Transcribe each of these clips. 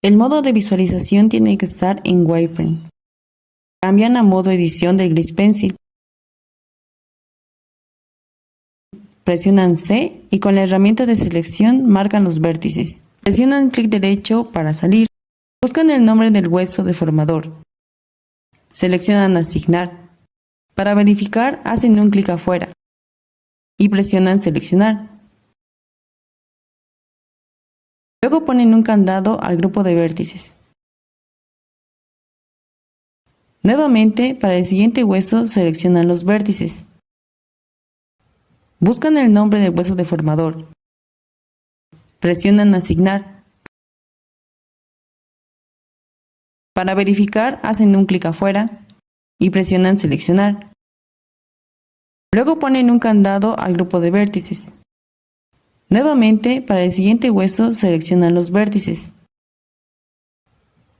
El modo de visualización tiene que estar en Wireframe. Cambian a modo edición de Gris Pencil. Presionan C y con la herramienta de selección marcan los vértices. Presionan clic derecho para salir. Buscan el nombre del hueso deformador. Seleccionan Asignar. Para verificar, hacen un clic afuera y presionan Seleccionar. Luego ponen un candado al grupo de vértices. Nuevamente, para el siguiente hueso, seleccionan los vértices. Buscan el nombre del hueso deformador. Presionan Asignar. Para verificar, hacen un clic afuera y presionan Seleccionar. Luego ponen un candado al grupo de vértices. Nuevamente, para el siguiente hueso, seleccionan los vértices.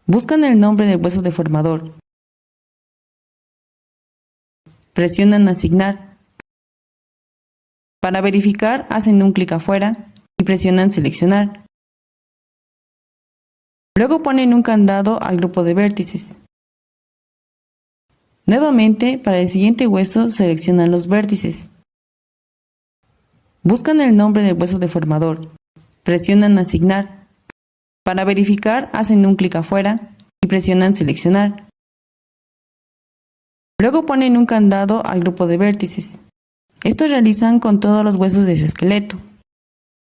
Buscan el nombre del hueso deformador. Presionan Asignar. Para verificar, hacen un clic afuera y presionan Seleccionar. Luego ponen un candado al grupo de vértices. Nuevamente, para el siguiente hueso, seleccionan los vértices. Buscan el nombre del hueso deformador. Presionan Asignar. Para verificar, hacen un clic afuera y presionan Seleccionar. Luego ponen un candado al grupo de vértices. Esto realizan con todos los huesos de su esqueleto.